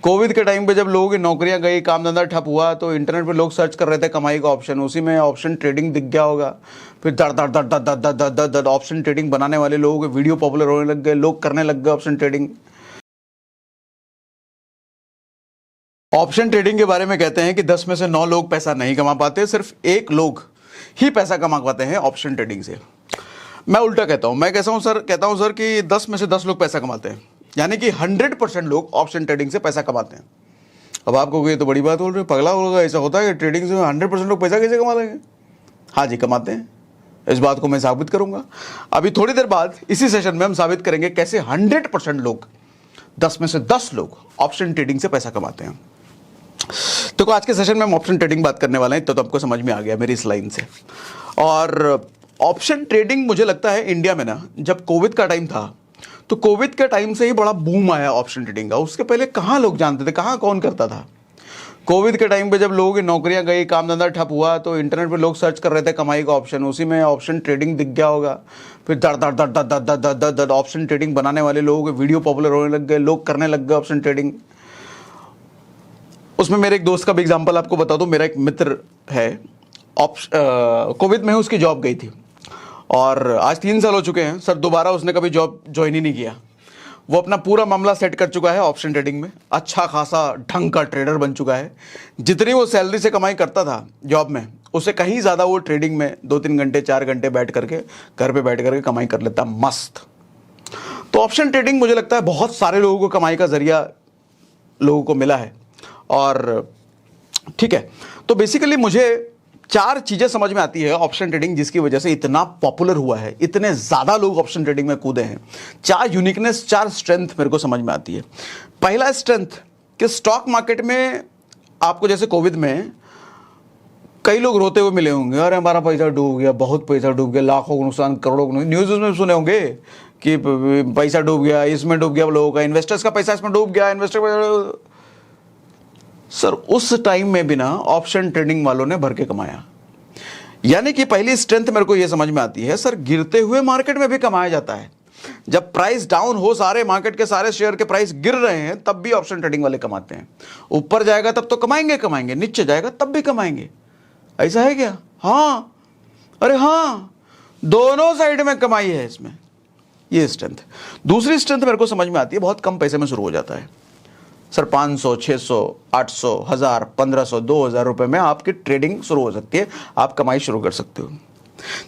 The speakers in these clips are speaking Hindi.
कोविड के टाइम पे जब लोगों की नौकरियां गई, काम धंधा ठप हुआ, तो इंटरनेट पे लोग सर्च कर रहे थे कमाई का ऑप्शन, उसी में ऑप्शन ट्रेडिंग दिख गया होगा। फिर दर दर दर दर दर दर दर दर दर ऑप्शन ट्रेडिंग बनाने वाले लोगों के वीडियो पॉपुलर होने लग गए, लोग करने लग गए ऑप्शन ट्रेडिंग। ऑप्शन ट्रेडिंग के बारे में कहते हैं कि 10 में से 9 लोग पैसा नहीं कमा पाते, सिर्फ 1 लोग ही पैसा कमा पाते हैं ऑप्शन ट्रेडिंग से। मैं उल्टा कहता हूं, मैं कहता हूं सर कि 10 में से 10 लोग पैसा कमाते हैं, यानी कि 100% लोग ऑप्शन ट्रेडिंग से पैसा कमाते हैं। अब आपको ये तो बड़ी बात बोल रहे हो, पगला होगा, ऐसा होता है कि ट्रेडिंग से 100% लोग पैसा कैसे कमा लेंगे? हाँ जी, कमाते हैं। इस बात को मैं साबित करूंगा अभी थोड़ी देर बाद। इसी सेशन में हम साबित करेंगे कैसे 100% लोग, 10 में से 10 लोग ऑप्शन ट्रेडिंग से पैसा कमाते हैं। तो आज के सेशन में हम ऑप्शन ट्रेडिंग बात करने वाले हैं, तो आपको समझ में आ गया मेरी इस लाइन से। और ऑप्शन ट्रेडिंग मुझे लगता है इंडिया में ना, जब कोविड का टाइम था, तो कोविड के टाइम से ही बड़ा बूम आया ऑप्शन ट्रेडिंग का। उसके पहले कहाँ लोग जानते थे, कहाँ कौन करता था? कोविड के टाइम पे जब लोगों की नौकरियां गई, काम धंधा ठप हुआ, तो इंटरनेट पे लोग सर्च कर रहे थे कमाई का ऑप्शन, उसी में ऑप्शन ट्रेडिंग दिख गया होगा। फिर दर दर दर दर दर दर दर दर ऑप्शन ट्रेडिंग बनाने वाले लोगों के वीडियो पॉपुलर होने लग गए, लोग करने लग गए ऑप्शन ट्रेडिंग। उसमें मेरे एक दोस्त का भी एग्जाम्पल आपको बता दूं। मेरा एक मित्र है, कोविड में उसकी जॉब गई थी और आज 3 साल हो चुके हैं सर, दोबारा उसने कभी जॉब ज्वाइन ही नहीं किया। वो अपना पूरा मामला सेट कर चुका है ऑप्शन ट्रेडिंग में, अच्छा खासा ढंग का ट्रेडर बन चुका है। जितनी वो सैलरी से कमाई करता था जॉब में, उससे कहीं ज़्यादा वो ट्रेडिंग में 2-3 घंटे 4 घंटे बैठ करके घर पे बैठ करके कमाई कर लेता मस्त। तो ऑप्शन ट्रेडिंग मुझे लगता है बहुत सारे लोगों को कमाई का जरिया लोगों को मिला है। और ठीक है, तो बेसिकली मुझे 4 चीजें समझ में आती है ऑप्शन ट्रेडिंग जिसकी वजह से इतना पॉपुलर हुआ है, इतने ज्यादा लोग ऑप्शन ट्रेडिंग में कूदे हैं। 4 यूनिकनेस, 4 स्ट्रेंथ मेरे को समझ में आती है। पहला स्ट्रेंथ कि स्टॉक मार्केट में आपको जैसे कोविड में कई लोग रोते हुए मिले होंगे, अरे हमारा पैसा डूब गया, बहुत पैसा डूब गया, लाखों का नुकसान, करोड़ों का। न्यूज़ में सुने होंगे कि पैसा डूब गया, इसमें डूब गया लोगों का, इन्वेस्टर्स का पैसा इसमें डूब गया, इन्वेस्टर। सर उस टाइम में भी ना ऑप्शन ट्रेडिंग वालों ने भर के कमाया। यानी कि पहली स्ट्रेंथ मेरे को यह समझ में आती है, सर गिरते हुए मार्केट में भी कमाया जाता है। जब प्राइस डाउन हो, सारे मार्केट के सारे शेयर के प्राइस गिर रहे हैं, तब भी ऑप्शन ट्रेडिंग वाले कमाते हैं। ऊपर जाएगा तब तो कमाएंगे, नीचे जाएगा तब भी कमाएंगे। ऐसा है क्या? हाँ, अरे हाँ, दोनों साइड में कमाई है इसमें। ये स्ट्रेंथ। दूसरी स्ट्रेंथ मेरे को समझ में आती है, बहुत कम पैसे में शुरू हो जाता है। सर 500, 600, 800, 1000, 1500, 2000 रुपए में आपकी ट्रेडिंग शुरू हो सकती है, आप कमाई शुरू कर सकते हो।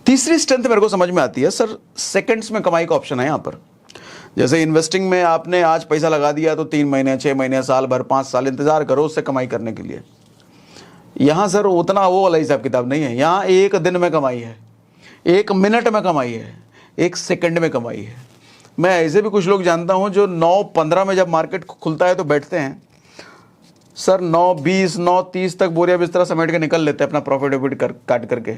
तीसरी स्ट्रेंथ मेरे को समझ में आती है, सर सेकंड्स में कमाई का ऑप्शन है यहाँ पर। जैसे इन्वेस्टिंग में आपने आज पैसा लगा दिया तो 3 महीने, 6 महीने, साल भर, 5 साल इंतजार करो उससे कमाई करने के लिए। यहाँ सर उतना वो वाला हिसाब किताब नहीं है। यहाँ 1 दिन में कमाई है, 1 मिनट में कमाई है, 1 सेकंड में कमाई है। मैं ऐसे भी कुछ लोग जानता हूं जो 9:15 में जब मार्केट खुलता है तो बैठते हैं सर, 9:20, 9:30 तक बोरिया बिस्तरा समेट के निकल लेते हैं अपना प्रॉफिट काट करके।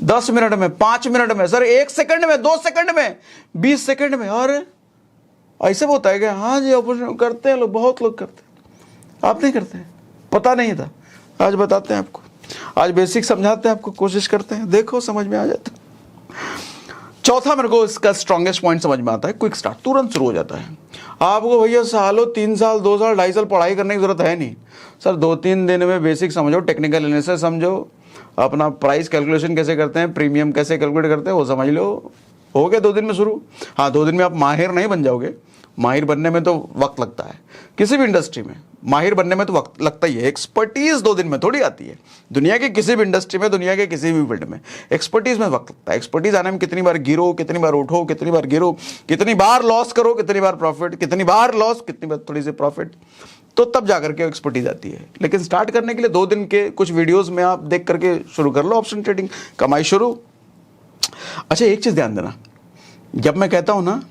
10 मिनट में, 5 मिनट में, सर 1 सेकंड में, 2 सेकंड में, 20 सेकंड में। और ऐसे होता है क्या? हाँ जी, ऑपरेशन करते हैं लोग, बहुत लोग करते हैं। आप नहीं करते हैं? पता नहीं था, आज बताते हैं आपको, आज बेसिक समझाते हैं आपको, कोशिश करते हैं, देखो समझ में आ जाता है। चौथा मेरे को इसका स्ट्रॉन्गेस्ट पॉइंट समझ में आता है, क्विक स्टार्ट, तुरंत शुरू हो जाता है। आपको भैया सालों, 3 साल, 2 साल, 2.5 साल पढ़ाई करने की जरूरत है नहीं सर। 2-3 दिन में बेसिक समझो, टेक्निकल एनालिसिस समझो, अपना प्राइस कैलकुलेशन कैसे करते हैं, प्रीमियम कैसे कैलकुलेट करते हैं वो समझ लो, हो गया 2 दिन में शुरू। हाँ, 2 दिन में आप माहिर नहीं बन जाओगे, माहिर बनने में तो वक्त लगता है। किसी भी इंडस्ट्री में माहिर बनने में तो वक्त लगता ही है। एक्सपर्टीज 2 दिन में थोड़ी आती है। दुनिया के किसी भी इंडस्ट्री में, दुनिया के किसी भी फील्ड में एक्सपर्टीज में वक्त लगता है। एक्सपर्टीज आने में कितनी बार गिरो, कितनी बार उठो, कितनी बार गिरो, कितनी बार लॉस करो, कितनी बार प्रॉफिट, कितनी बार लॉस, कितनी बार थोड़ी सी प्रॉफिट, तो तब जाकर के एक्सपर्टीज आती है। लेकिन स्टार्ट करने के लिए 2 दिन के कुछ वीडियोज में आप देख करके शुरू कर लो ऑप्शन ट्रेडिंग, कमाई शुरू। अच्छा, एक चीज ध्यान देना, जब मैं कहता हूं ना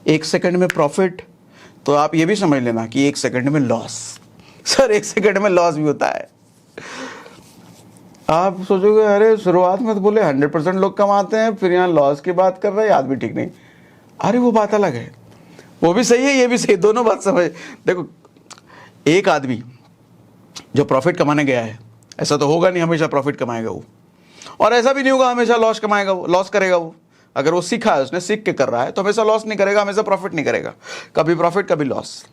1 सेकंड में प्रॉफिट, तो आप ये भी समझ लेना कि 1 सेकंड में लॉस। सर 1 सेकंड में लॉस भी होता है। आप सोचोगे अरे शुरुआत में तो बोले 100% लोग कमाते हैं, फिर यहाँ लॉस की बात कर रहे हैं, आदमी ठीक नहीं। अरे वो बात अलग है, वो भी सही है, ये भी सही, दोनों बात समझ। देखो, एक आदमी जो प्रॉफिट कमाने गया है, ऐसा तो होगा नहीं हमेशा प्रॉफिट कमाएगा वो, और ऐसा भी नहीं होगा हमेशा लॉस कमाएगा वो, लॉस करेगा वो। अगर वो सीखा है, उसने सीख के कर रहा है, तो हमेशा लॉस नहीं करेगा, हमेशा प्रॉफिट नहीं करेगा, कभी प्रॉफिट कभी लॉस।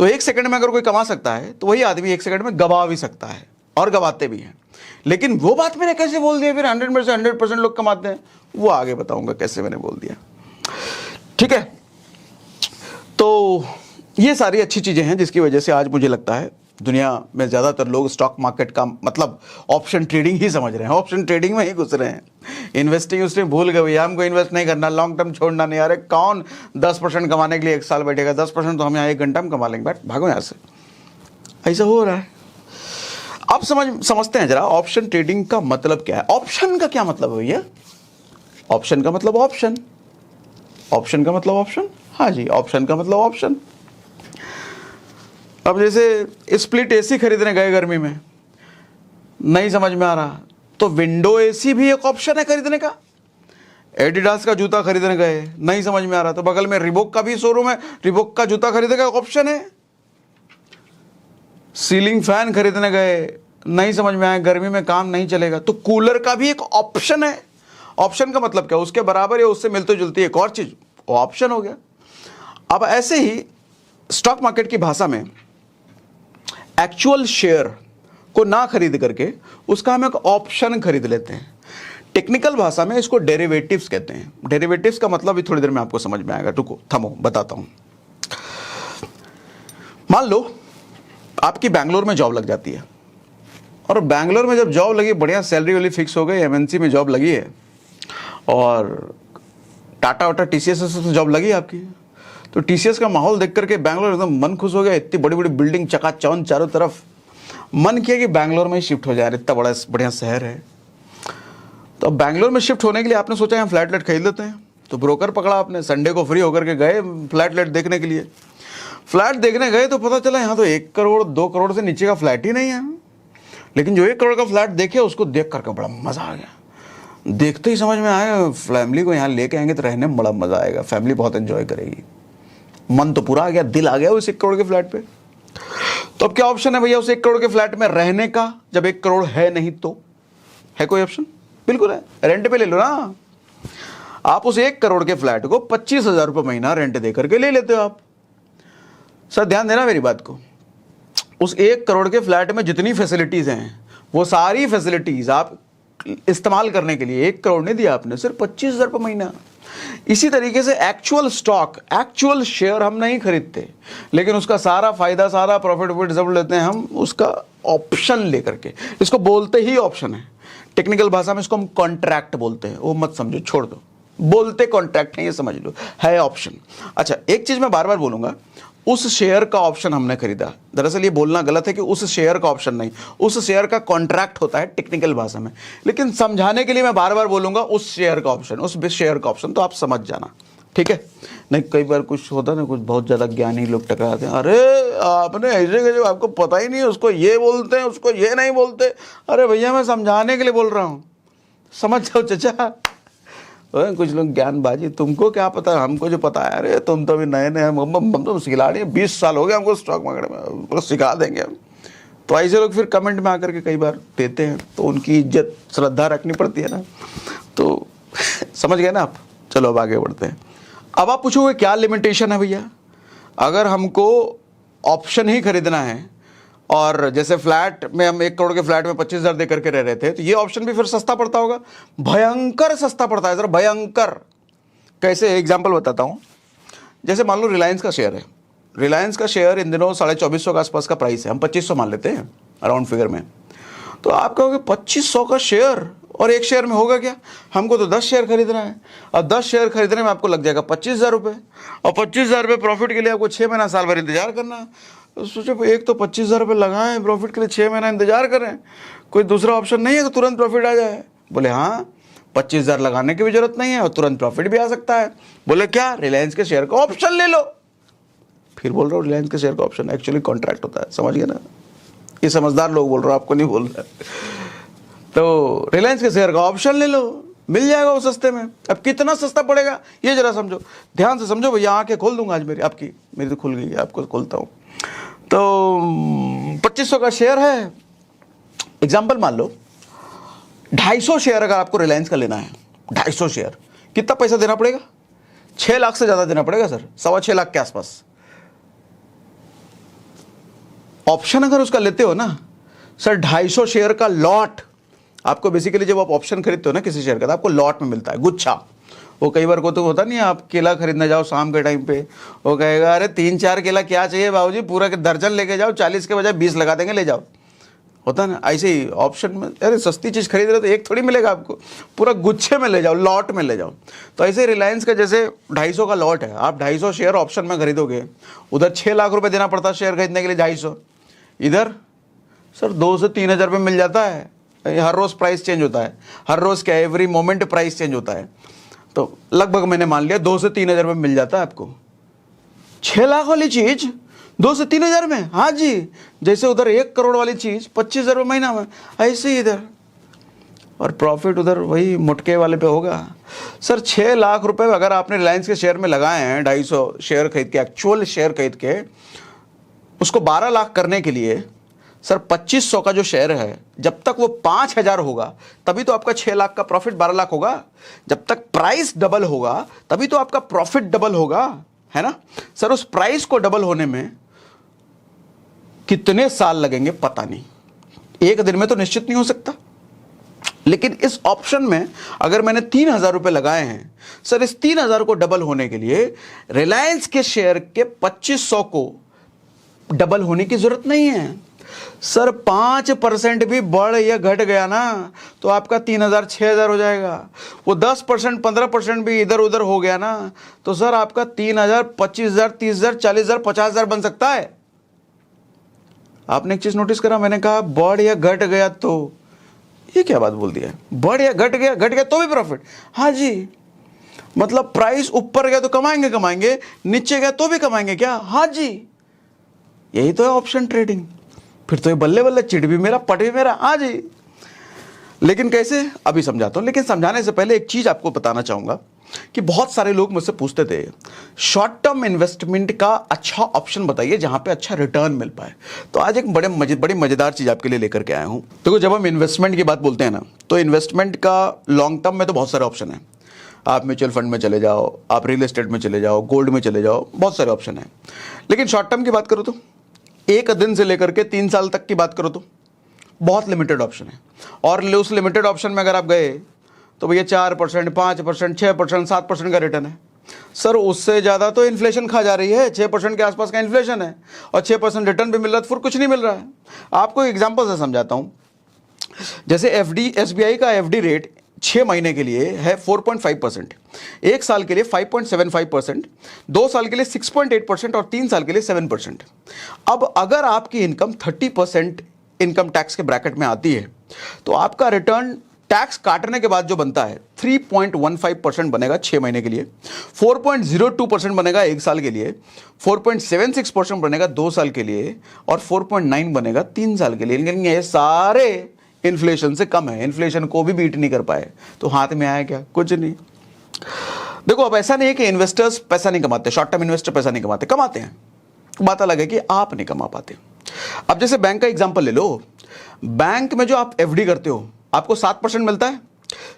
तो 1 सेकंड में अगर कोई कमा सकता है तो वही आदमी 1 सेकंड में गवा भी सकता है, और गवाते भी हैं। लेकिन वो बात मैंने कैसे बोल दिया फिर 100% लोग कमाते हैं, वो आगे बताऊंगा कैसे मैंने बोल दिया। ठीक है, तो ये सारी अच्छी चीजें हैं जिसकी वजह से आज मुझे लगता है दुनिया में ज़्यादातर लोग स्टॉक मार्केट का मतलब ऑप्शन ट्रेडिंग ही समझ रहे हैं, ऑप्शन ट्रेडिंग में ही घुस रहे हैं। इन्वेस्टिंग उसने भूल गए भैया, हमको इन्वेस्ट नहीं करना, लॉन्ग टर्म छोड़ना नहीं। अरे कौन 10% कमाने के लिए 1 साल बैठेगा? 10% तो हम यहाँ 1 घंटा में कमा लेंगे, बैठ भागो यहाँ से। ऐसा हो रहा है। आप समझते हैं जरा ऑप्शन ट्रेडिंग का मतलब क्या है? ऑप्शन का क्या मतलब है भैया? ऑप्शन का मतलब ऑप्शन, ऑप्शन का मतलब ऑप्शन, हाँ जी, ऑप्शन का मतलब ऑप्शन। अब जैसे स्प्लिट एसी खरीदने गए गर्मी में, नहीं समझ में आ रहा, तो विंडो एसी भी एक ऑप्शन है खरीदने का। एडिडास का जूता खरीदने गए, नहीं समझ में आ रहा, तो बगल में रिबॉक का भी शोरूम है, रिबॉक का जूता खरीदने का ऑप्शन है। सीलिंग फैन खरीदने गए, नहीं समझ में आया, गर्मी में काम नहीं चलेगा, तो कूलर का भी एक ऑप्शन है। ऑप्शन का मतलब क्या? उसके बराबर या उससे मिलती जुलती एक और चीज, वो ऑप्शन हो गया। अब ऐसे ही स्टॉक मार्केट की भाषा में एक्चुअल शेयर को ना खरीद करके उसका हम एक ऑप्शन खरीद लेते हैं। टेक्निकल भाषा में इसको डेरिवेटिव्स कहते हैं। डेरिवेटिव्स का मतलब भी थोड़ी देर में आपको समझ में आएगा, रुको थमो बताता हूं। मान लो आपकी बैंगलोर में जॉब लग जाती है, और बैंगलोर में जब जॉब लगी, बढ़िया सैलरी वाली फिक्स हो गई, एमएनसी में जॉब लगी है, और टाटा वाटा टीसीएस से जॉब लगी आपकी, तो टीसीएस का माहौल देख करके बैंगलोर एकदम मन खुश हो गया। इतनी बड़ी बड़ी बिल्डिंग चकाचौंध चारों तरफ, मन किया कि बैंगलोर में ही शिफ्ट हो जाए, इतना बड़ा बढ़िया शहर है। तो अब बैंगलोर में शिफ्ट होने के लिए आपने सोचा यहाँ फ्लैट लेट खरीद लेते हैं, तो ब्रोकर पकड़ा आपने, संडे को फ्री होकर के गए फ्लैट लेट देखने के लिए। फ्लैट देखने गए तो पता चला यहाँ तो 1 करोड़ 2 करोड़ से नीचे का फ्लैट ही नहीं है। लेकिन जो 1 करोड़ का फ्लैट देखे उसको देख करके बड़ा मजा आ गया। देखते ही समझ में आया फैमिली को यहाँ लेके आएंगे तो रहने में बड़ा मजा आएगा, फैमिली बहुत एंजॉय करेगी। मन तो पूरा आ गया, दिल आ गया उस 1 करोड़ के फ्लैट पे। तो अब क्या ऑप्शन है भैया उस 1 करोड़ के फ्लैट में रहने का? जब 1 करोड़ है नहीं तो है कोई ऑप्शन? बिल्कुल है, रेंट पे ले लो ना। आप उस 1 करोड़ के फ्लैट को 25,000 रुपये महीना रेंट दे करके ले लेते हो आप। सर ध्यान देना मेरी बात को, उस 1 करोड़ के फ्लैट में जितनी फैसिलिटीज हैं वो सारी फैसिलिटीज आप इस्तेमाल करने के लिए 1 करोड़ नहीं दिया आपने, सिर्फ 25,000 रुपये महीना। इसी तरीके से एक्चुअल स्टॉक, एक्चुअल शेयर हम नहीं खरीदते, लेकिन उसका सारा फायदा, सारा प्रॉफिट सब लेते हैं हम उसका ऑप्शन लेकर के। इसको बोलते ही ऑप्शन है। टेक्निकल भाषा में इसको हम कॉन्ट्रैक्ट बोलते हैं, वो मत समझो, छोड़ दो, बोलते कॉन्ट्रैक्ट है, ये समझ लो, है ऑप्शन। अच्छा, एक चीज मैं बार बार बोलूंगा, उस शेयर का ऑप्शन हमने खरीदा। दरअसल ये बोलना गलत है कि उस शेयर का ऑप्शन नहीं, उस शेयर का कॉन्ट्रैक्ट होता है टेक्निकल भाषा में, लेकिन समझाने के लिए मैं बार बार बोलूंगा उस शेयर का ऑप्शन, उस शेयर का ऑप्शन, तो आप समझ जाना, ठीक है। नहीं कई बार कुछ होता ना, कुछ बहुत ज्यादा ज्ञानी लोग टकराते हैं, अरे आपने ऐसे जो आपको पता ही नहीं, उसको ये बोलते हैं, उसको ये नहीं बोलते। अरे भैया मैं समझाने के लिए बोल रहा हूँ, समझ जाओ चचा। कुछ लोग ज्ञानबाजी, तुमको क्या पता, हमको जो पता है, अरे तुम तो अभी नए नए, हम तो खिलाड़ी हैं, 20 साल हो गए हमको स्टॉक मार्केट में, पूरा सिखा देंगे हम। तो ऐसे लोग फिर कमेंट में आकर के कई बार देते हैं, तो उनकी इज्जत श्रद्धा रखनी पड़ती है ना, तो समझ गए ना आप। चलो अब आगे बढ़ते हैं। अब आप पूछोगे क्या लिमिटेशन है भैया, अगर हमको ऑप्शन ही खरीदना है, और जैसे फ्लैट में हम 1 करोड़ के फ्लैट में 25,000 दे करके रह रहे थे, तो ये ऑप्शन भी फिर सस्ता पड़ता होगा, भयंकर सस्ता पड़ता है सर, भयंकर। कैसे, एग्जांपल बताता हूं। जैसे मान लो रिलायंस का शेयर है, रिलायंस का शेयर इन दिनों 2450 के आसपास का प्राइस है, हम 2500 मान लेते हैं अराउंड फिगर में। तो आप कहोगे 2500 का शेयर, और 1 शेयर में होगा क्या, हमको तो 10 शेयर खरीदना है, और 10 शेयर खरीदने में आपको लग जाएगा 25,000 रुपये, और 25,000 रुपये प्रॉफिट के लिए आपको 6 महीना साल भर इंतजार करना है। तो सोचो एक तो 25,000 रुपये लगाएं प्रॉफिट के लिए, 6 महीना इंतजार करें, कोई दूसरा ऑप्शन नहीं है तो तुरंत प्रॉफिट आ जाए। बोले हाँ, 25,000 लगाने की भी जरूरत नहीं है और तुरंत प्रॉफिट भी आ सकता है। बोले क्या, रिलायंस के शेयर का ऑप्शन ले लो। फिर बोल रहा हूँ रिलायंस के शेयर का ऑप्शन एक्चुअली कॉन्ट्रैक्ट होता है, समझ गए ना, ये समझदार लोग बोल रहा हूँ, आपको नहीं बोल रहा। तो रिलायंस के शेयर का ऑप्शन ले लो, मिल जाएगा वो सस्ते में। अब कितना सस्ता पड़ेगा ये जरा समझो, ध्यान से समझो भैया, आंखें खोल दूंगा आज मेरी, आपकी, मेरी तो खुल गई है, आपको खोलता हूँ। तो 2500 का शेयर है, एग्जाम्पल मान लो 250 शेयर अगर आपको रिलायंस का लेना है, 250 शेयर, कितना पैसा देना पड़ेगा? 6 लाख से ज्यादा देना पड़ेगा सर, 6.25 लाख के आसपास। ऑप्शन अगर उसका लेते हो ना सर, 250 शेयर का लॉट आपको बेसिकली, जब आप ऑप्शन खरीदते हो ना किसी शेयर का, तो आपको लॉट में मिलता है, गुच्छा। वो कई बार को तो होता नहीं है, आप केला खरीदने जाओ शाम के टाइम पे, वो कहेगा अरे 3-4 केला क्या चाहिए बाबूजी, पूरा के दर्जन लेके जाओ, 40 के बजाय 20 लगा देंगे, ले जाओ। होता ना ऐसे ही ऑप्शन में, अरे सस्ती चीज़ खरीद रहे हो तो एक थोड़ी मिलेगा आपको, पूरा गुच्छे में ले जाओ, लॉट में ले जाओ। तो ऐसे रिलायंस का जैसे 250 का लॉट है, आप 250 शेयर ऑप्शन में खरीदोगे, उधर 6 लाख रुपए देना पड़ता है शेयर खरीदने के लिए 250, इधर सर 2 से 3 हज़ार रुपये मिल जाता है। हर रोज़ प्राइस चेंज होता है, हर रोज़ क्या, एवरी मोमेंट प्राइस चेंज होता है। तो लगभग मैंने मान लिया 2 से 3 हज़ार रुपये मिल जाता है आपको। 6 लाख वाली चीज़ 2 से 3 हज़ार में, हाँ जी। जैसे उधर 1 करोड़ वाली चीज़ 25 हज़ार रुपये महीना में, ऐसे ही इधर। और प्रॉफिट उधर वही मुटके वाले पे होगा। सर 6 लाख रुपए अगर आपने रिलायंस के शेयर में लगाए हैं, 250 शेयर खरीद के, एक्चुअल शेयर खरीद के, उसको 12 लाख करने के लिए सर 2500 का जो शेयर है, जब तक वो 5000 होगा तभी तो आपका 6 लाख का प्रॉफिट 12 लाख होगा। जब तक प्राइस डबल होगा तभी तो आपका प्रॉफिट डबल होगा, है ना सर। उस प्राइस को डबल होने में कितने साल लगेंगे पता नहीं, एक दिन में तो निश्चित नहीं हो सकता। लेकिन इस ऑप्शन में अगर मैंने 3000 रुपए लगाए हैं सर, इस 3000 को डबल होने के लिए रिलायंस के शेयर के 2500 को डबल होने की जरूरत नहीं है सर। 5% भी बढ़ या घट गया ना तो आपका 3000 6000 हो जाएगा। वो 10% 15% भी इधर उधर हो गया ना तो सर आपका 3000 25000 30000 40000 50000 बन सकता है। आपने एक चीज नोटिस करा, मैंने कहा बढ़ या घट गया तो, ये क्या बात बोल दिया, बढ़ या घट गया तो भी प्रॉफिट। हाँ जी, मतलब प्राइस ऊपर गया तो कमाएंगे, नीचे गया तो भी कमाएंगे क्या? हाँ जी, यही तो है ऑप्शन ट्रेडिंग। फिर तो ये बल्ले बल्ले, चिट भी मेरा पट भी मेरा। हाँ जी, लेकिन कैसे, अभी समझाता हूं। लेकिन समझाने से पहले एक चीज आपको बताना चाहूंगा कि बहुत सारे लोग मुझसे पूछते थे शॉर्ट टर्म इन्वेस्टमेंट का अच्छा ऑप्शन बताइए जहां पे अच्छा रिटर्न मिल पाए। तो आज एक बड़ी मजेदार चीज आपके लिए लेकर के आया हूं। देखो, जब हम इन्वेस्टमेंट की बात बोलते हैं ना, तो इन्वेस्टमेंट का लॉन्ग टर्म में तो बहुत सारे ऑप्शन है। आप म्यूचुअल फंड में चले जाओ, आप रियल एस्टेट में चले जाओ, गोल्ड में चले जाओ, बहुत सारे ऑप्शन है। लेकिन शॉर्ट टर्म की बात करो तो, 1 दिन से लेकर के 3 साल तक की बात करो तो बहुत लिमिटेड ऑप्शन है। और उस लिमिटेड ऑप्शन में अगर आप गए तो भैया 4%, 5%, 6%, 7% का रिटर्न है सर। उससे ज़्यादा तो इन्फ्लेशन खा जा रही है, 6% के आसपास का इन्फ्लेशन है और 6% रिटर्न भी मिल रहा है, तो फिर कुछ नहीं मिल रहा है। आपको एग्जाम्पल से समझाता हूँ। जैसे एफडी, एसबीआई का एफडी रेट 6 महीने के लिए है 4.5%, 1 साल के लिए 5.75%, 2 साल के लिए 6.8% और 3 साल के लिए 7%। अब अगर आपकी इनकम 30% इनकम टैक्स के ब्रैकेट में आती है तो आपका रिटर्न टैक्स काटने के बाद जो बनता है 3.15% बनेगा 6 महीने के लिए, 4.02% बनेगा 1 साल के लिए, 4.76% बनेगा 2 साल के लिए और 4.9 बनेगा 3 साल के लिए। लेकिन ये सारे इन्फ्लेशन से कम है, इन्फ्लेशन को भी बीट नहीं कर पाए। तो हाथ में आया क्या? कुछ नहीं। देखो, अब ऐसा नहीं है कि इन्वेस्टर्स पैसा नहीं कमाते, शॉर्ट टर्म इन्वेस्टर पैसा नहीं कमाते, कमाते हैं। बात अलग है कि आप नहीं कमा पाते। अब जैसे बैंक का एग्जांपल ले लो, बैंक में जो आप एफडी करते हो आपको 7% मिलता है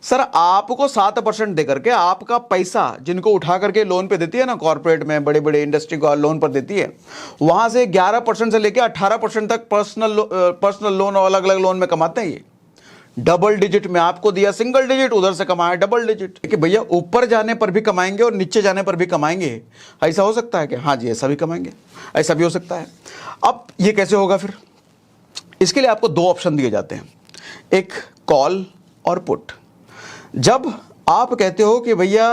सर। आपको 7% देकर के आपका पैसा जिनको उठा करके लोन पे देती है ना, कॉर्पोरेट में बड़े बड़े इंडस्ट्री को लोन पर देती है, वहां से 11% से लेकर 18% तक पर्सनल लोन और अलग अलग लोन में कमाते हैं। ये डबल डिजिट में आपको दिया सिंगल डिजिट, उधर से कमाया डबल डिजिट। कि भैया ऊपर जाने पर भी कमाएंगे और नीचे जाने पर भी कमाएंगे, ऐसा हो सकता है क्या? हाँ जी, ऐसा भी कमाएंगे, ऐसा भी हो सकता है। अब ये कैसे होगा फिर? इसके लिए आपको 2 ऑप्शन दिए जाते हैं, एक कॉल और पुट। जब आप कहते हो कि भैया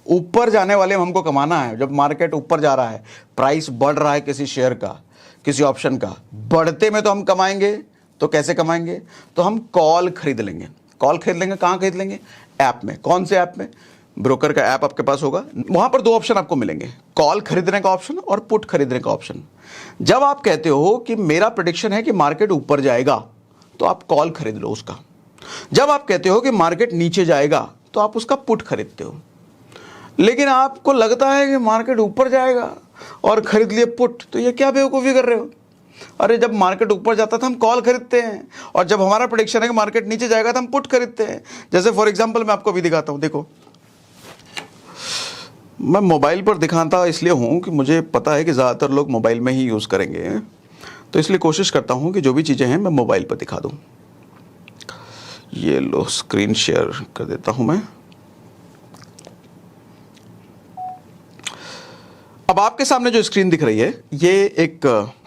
ऊपर जाने वाले में हमको कमाना है, जब मार्केट ऊपर जा रहा है, प्राइस बढ़ रहा है किसी शेयर का, किसी ऑप्शन का, बढ़ते में तो हम कमाएंगे। तो कैसे कमाएंगे? तो हम कॉल खरीद लेंगे। कॉल खरीद लेंगे, कहाँ खरीद लेंगे? ऐप में। कौन से ऐप में? ब्रोकर का ऐप आपके पास होगा, वहां पर 2 ऑप्शन आपको मिलेंगे, कॉल खरीदने का ऑप्शन और पुट खरीदने का ऑप्शन। जब आप कहते हो कि मेरा प्रेडिक्शन है कि मार्केट ऊपर जाएगा तो आप कॉल खरीद लो उसका। जब आप कहते हो कि मार्केट नीचे जाएगा तो आप उसका पुट खरीदते हो। लेकिन आपको लगता है कि मार्केट ऊपर जाएगा और खरीद लिए पुट, तो ये क्या बेवकूफ़ी कर रहे हो? अरे जब मार्केट ऊपर जाता था हम कॉल खरीदते हैं, और जब हमारा प्रेडिक्शन है कि मार्केट नीचे जाएगा तो हम पुट खरीदते हैं। जैसे फॉर एग्जांपल मैं आपको भी दिखाता हूं। देखो, मैं मोबाइल पर दिखाता इसलिए हूं कि मुझे पता है कि ज़्यादातर लोग मोबाइल में ही यूज़ करेंगे। तो इसलिए कोशिश करता हूं कि जो भी चीज़ें हैं मैं मोबाइल पर दिखा दूं। ये लो, स्क्रीन शेयर कर देता हूं मैं। अब आपके सामने जो स्क्रीन दिख रही है ये एक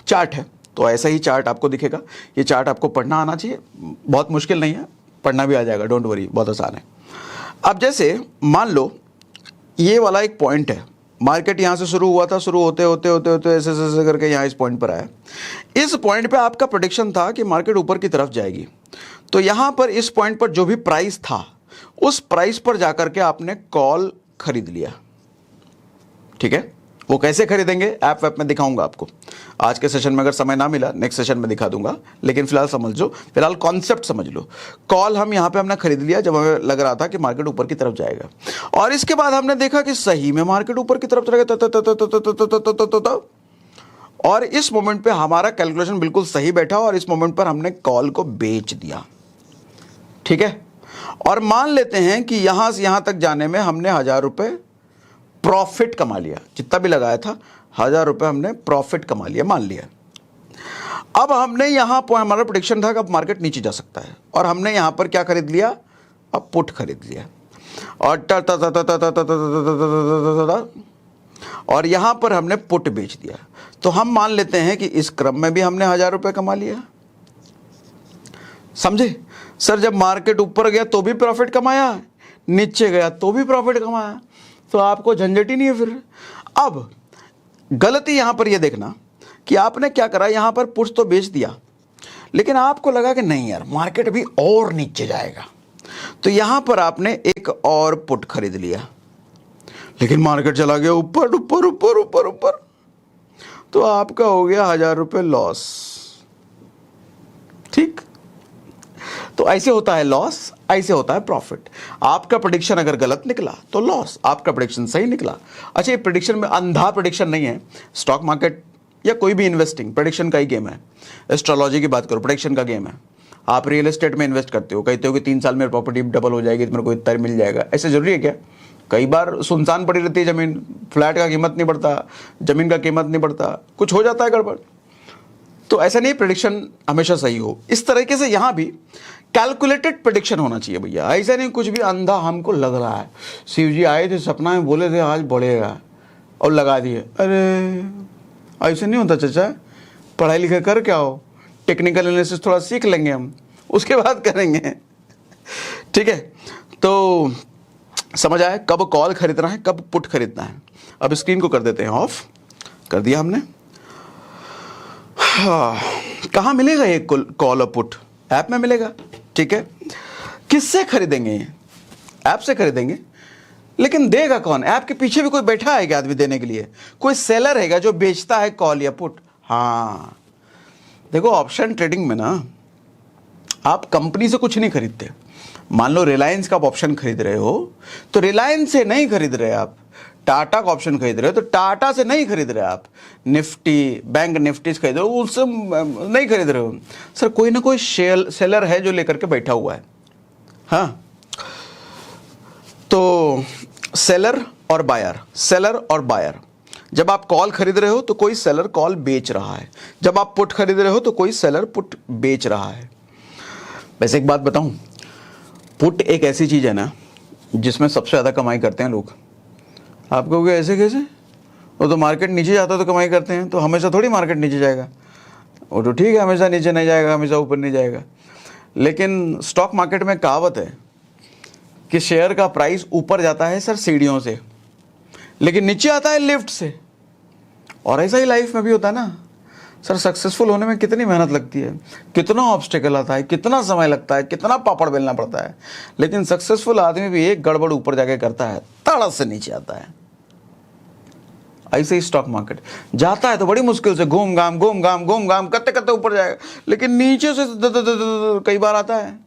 चार्ट है, तो ऐसा ही चार्ट आपको दिखेगा। ये चार्ट आपको पढ़ना आना चाहिए, बहुत मुश्किल नहीं है, पढ़ना भी आ जाएगा, डोंट वरी, बहुत आसान है। अब जैसे मान लो ये वाला एक पॉइंट है, मार्केट यहाँ से शुरू हुआ था, शुरू होते होते होते होते ऐसे ऐसे करके यहाँ इस पॉइंट पर आया। इस पॉइंट पे आपका प्रेडिक्शन था कि मार्केट ऊपर की तरफ जाएगी, तो यहाँ पर इस पॉइंट पर जो भी प्राइस था उस प्राइस पर जाकर के आपने कॉल खरीद लिया। ठीक है, वो कैसे खरीदेंगे ऐप में दिखाऊंगा आपको। आज के सेशन में अगर समय ना मिला नेक्स्ट सेशन में दिखा दूंगा, लेकिन फिलहाल समझ लो, फिलहाल कॉन्सेप्ट समझ लो। कॉल हम यहाँ पे हमने खरीद लिया जब हमें लग रहा था कि मार्केट ऊपर की तरफ जाएगा, और इसके बाद हमने देखा कि सही में मार्केट ऊपर की तरफ चलेगा, और इस मोमेंट पे हमारा कैलकुलेशन बिल्कुल सही बैठा और इस मोमेंट पर हमने कॉल को बेच दिया। ठीक है, और मान लेते हैं कि यहां से यहां तक जाने में हमने 1000 रुपये प्रॉफिट कमा लिया, जितना भी लगाया था 1000 रुपये हमने प्रॉफिट कमा लिया, मान लिया। अब हमने यहां पर हमारा प्रेडिक्शन था कि अब मार्केट नीचे जा सकता है, और हमने यहां पर क्या खरीद लिया, अब पुट खरीद लिया, और यहां पर हमने पुट बेच दिया। तो हम मान लेते हैं कि इस क्रम में भी हमने 1000 रुपये कमा लिया। समझे सर, जब मार्केट ऊपर गया तो भी प्रॉफिट कमाया, नीचे गया तो भी प्रॉफिट कमाया, तो आपको झंझट ही नहीं है फिर। अब गलती यहां पर यह देखना कि आपने क्या करा, यहां पर पुट तो बेच दिया, लेकिन आपको लगा कि नहीं यार मार्केट भी और नीचे जाएगा, तो यहां पर आपने एक और पुट खरीद लिया, लेकिन मार्केट चला गया ऊपर ऊपर ऊपर ऊपर ऊपर, तो आपका हो गया 1000 रुपये लॉस। ठीक, तो ऐसे होता है लॉस, ऐसे होता है प्रॉफिट। आपका प्रेडिक्शन अगर गलत निकला तो लॉस, आपका प्रेडिक्शन सही निकला। अच्छा, ये प्रेडिक्शन में अंधा प्रेडिक्शन नहीं है, स्टॉक मार्केट या कोई भी इन्वेस्टिंग प्रेडिक्शन का ही गेम है। एस्ट्रोलॉजी की बात करो, प्रेडिक्शन का गेम है। आप रियल एस्टेट में इन्वेस्ट करते हो, कहते हो कि 3 साल में प्रॉपर्टी डबल हो जाएगी तो मेरे को इतना मिल जाएगा, ऐसे जरूरी है क्या? कई बार सुनसान पड़ी रहती है ज़मीन, फ्लैट का कीमत नहीं बढ़ता, ज़मीन का कीमत नहीं बढ़ता, कुछ हो जाता है गड़बड़। तो ऐसा नहीं प्रेडिक्शन हमेशा सही हो। इस तरीके से यहाँ भी कैलकुलेटेड प्रेडिक्शन होना चाहिए भैया, ऐसा नहीं कुछ भी अंधा हमको लग रहा है। शिव जी आए थे सपना में, बोले थे आज बढ़ेगा और लगा दिए। अरे ऐसे नहीं होता चाचा, पढ़ाई लिखाई कर क्या हो, टेक्निकल एनालिसिस थोड़ा सीख लेंगे हम, उसके बाद करेंगे। ठीक है, तो समझ आया कब कॉल खरीदना है, कब पुट खरीदना है। अब स्क्रीन को कर देते हैं ऑफ, कर दिया हमने। कहाँ मिलेगा ये कॉल और पुट? ऐप में मिलेगा। ठीक है, किससे खरीदेंगे? ये ऐप से खरीदेंगे, लेकिन देगा कौन? ऐप के पीछे भी कोई बैठा है क्या आदमी देने के लिए? कोई सेलर हैगा जो बेचता है कॉल या पुट? हाँ, देखो ऑप्शन ट्रेडिंग में ना आप कंपनी से कुछ नहीं खरीदते। मान लो रिलायंस का आप ऑप्शन खरीद रहे हो, तो रिलायंस से नहीं खरीद रहे आप। टाटा का ऑप्शन खरीद रहे हो तो टाटा से नहीं खरीद रहे आप। निफ्टी, बैंक निफ्टी खरीद रहे हो, उससे नहीं खरीद रहे हो। सर कोई ना कोई सेलर है जो लेकर के बैठा हुआ है। हाँ, तो सेलर और बायर, सेलर और बायर। जब आप कॉल खरीद रहे हो तो कोई सेलर कॉल बेच रहा है, जब आप पुट खरीद रहे हो तो कोई सेलर पुट बेच रहा है। वैसे एक बात बताऊं, पुट एक ऐसी चीज है ना जिसमें सबसे ज़्यादा कमाई करते हैं लोग। आप कहोगे ऐसे कैसे? वो तो मार्केट नीचे जाता तो कमाई करते हैं, तो हमेशा थोड़ी मार्केट नीचे जाएगा। वो तो ठीक है, हमेशा नीचे नहीं जाएगा, हमेशा ऊपर नहीं जाएगा। लेकिन स्टॉक मार्केट में कहावत है कि शेयर का प्राइस ऊपर जाता है सर सीढ़ियों से, लेकिन नीचे आता है लिफ्ट से। और ऐसा ही लाइफ में भी होता है ना सर। सक्सेसफुल होने में कितनी मेहनत लगती है, कितना ऑब्स्टेकल आता है, कितना समय लगता है, कितना पापड़ बेलना पड़ता है, लेकिन सक्सेसफुल आदमी भी एक गड़बड़ ऊपर जाके करता है, तड़क से नीचे आता है। ऐसे ही स्टॉक मार्केट जाता है तो बड़ी मुश्किल से घूम घाम करते करते ऊपर जाएगा, लेकिन नीचे से कई बार आता है।